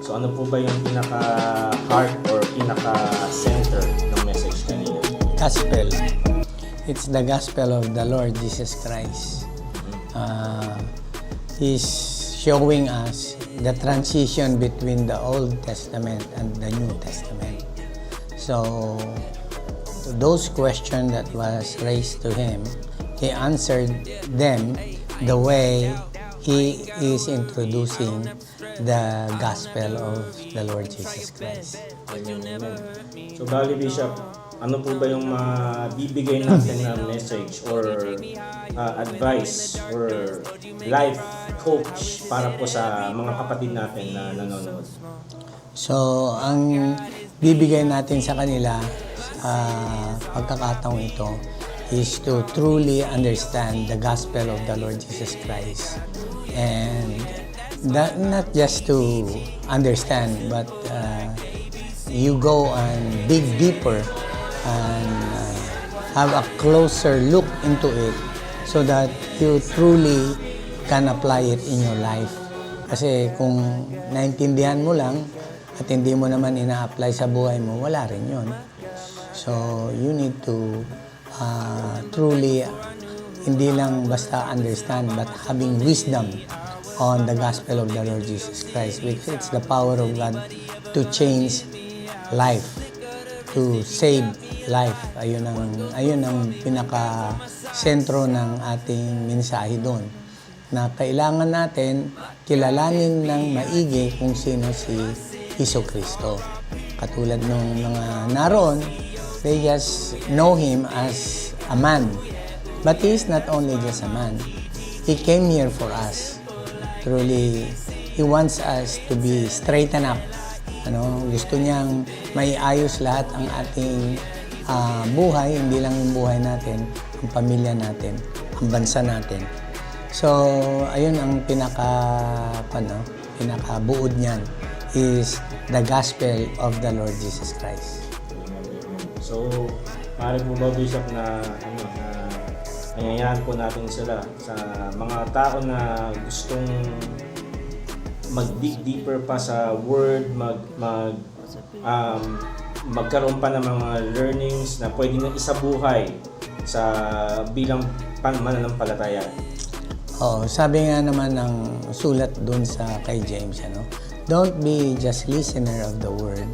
So ano po ba yung pinaka-heart or pinaka-center ng message kanina? Gospel. It's the gospel of the Lord Jesus Christ. He's showing us the transition between the Old Testament and the New Testament. So, to those questions that was raised to him, he answered them the way he is introducing the gospel of the Lord Jesus Christ. Amen. So, bali Bishop, ano po ba yung mabibigay natin na message or advice or life coach para po sa mga kapatid natin na nanonood? So, ang bibigay natin sa kanila sa pagkakataong ito is to truly understand the gospel of the Lord Jesus Christ. And that, not just to understand, but you go and dig deeper and have a closer look into it so that you truly can apply it in your life. Kasi kung naintindihan mo lang at hindi mo naman ina-apply sa buhay mo, wala rin yun. So, you need to truly, hindi lang basta understand, but having wisdom on the gospel of the Lord Jesus Christ, because it's the power of God to change life, to save life. Ayun ang pinaka-sentro ng ating mensahe doon, na kailangan natin kilalanin ng maigi kung sino si Jesucristo. Katulad ng mga naroon, they just know Him as a man. But He is not only just a man. He came here for us. Truly, He wants us to be straightened up. Gusto niyang maiayos lahat ang ating buhay, hindi lang yung buhay natin, ang pamilya natin, ang bansa natin. So, ayun ang pinakabuod niyan is the gospel of the Lord Jesus Christ. So, maaari po ba, Bishop, na nangyayaan po natin sila sa mga tao na gustong mag-dig deeper pa sa word, magkaroon pa ng mga learnings na pwede na isabuhay sa bilang mananampalataya. Sabi nga naman ng sulat doon sa kay James, don't be just listener of the word,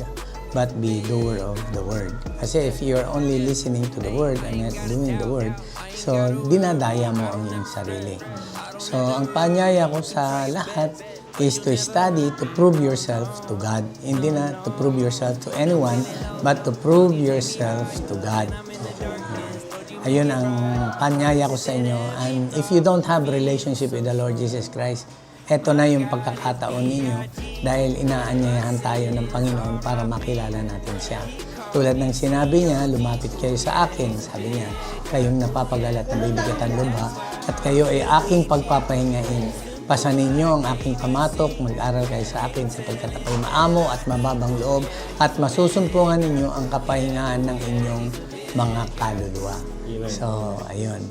but be doer of the word. Kasi if you're only listening to the word and not doing the word, so dinadaya mo ang iyong sarili. So ang paanyaya ko sa lahat is to study, to prove yourself to God. Hindi na to prove yourself to anyone, but to prove yourself to God. Ayun ang paanyaya ko sa inyo. And if you don't have relationship with the Lord Jesus Christ, eto na yung pagkakataon ninyo dahil inaanyayahan tayo ng Panginoon para makilala natin siya. Tulad ng sinabi niya, lumapit kayo sa akin, sabi niya, kayong napapagalat na bibigatan lubha, at kayo ay aking pagpapahingain. Pasanin niyo ang aking kamatok, mag-aral kayo sa akin sapagkat ako'y maamo at mababang loob, at masusumpungan ninyo ang kapahingahan ng inyong mga kaluluwa. Amen. So, ayun.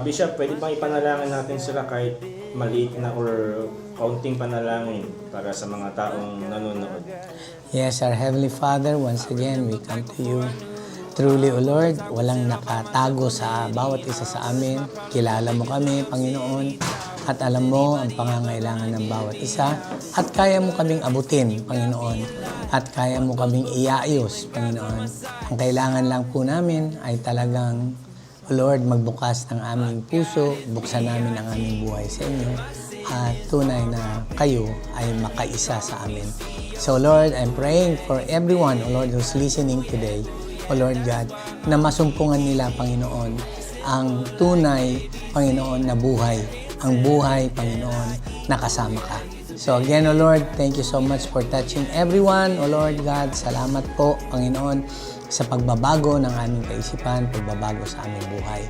Bishop, pwede bang ipanalangin natin sila kahit maliit na or kaunting panalangin para sa mga taong nanonood? Yes, our Heavenly Father, once again, we come to you. Truly, O Lord, walang nakatago sa bawat isa sa amin. Kilala mo kami, Panginoon, at alam mo ang pangangailangan ng bawat isa. At kaya mo kaming abutin, Panginoon. At kaya mo kaming iayos, Panginoon. Ang kailangan lang po namin ay talagang, O Lord, magbukas ng aming puso, buksan namin ang aming buhay sa inyo, at tunay na kayo ay makaisa sa amin. So Lord, I'm praying for everyone, O Lord, who's listening today, O Lord God, na masumpungan nila, Panginoon, ang tunay, Panginoon, na buhay. Ang buhay, Panginoon, na kasama ka. So again, O Lord, thank you so much for touching everyone. O Lord God, salamat po, Panginoon, sa pagbabago ng aming kaisipan, pagbabago sa aming buhay.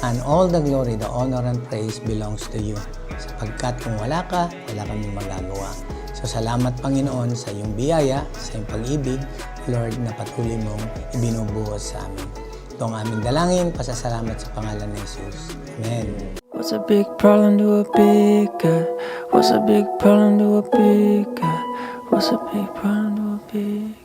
And all the glory, the honor, and praise belongs to you. Sapagkat kung wala ka, wala kaming magagawa. So salamat, Panginoon, sa iyong biyaya, sa iyong pag-ibig, Lord, na patuloy mong ibinubuhos sa amin. Ito ang aming dalangin, pasasalamat sa pangalan ni Jesus. Amen. What's a big problem to a big God? What's a big problem to a big God? Was a big brand or big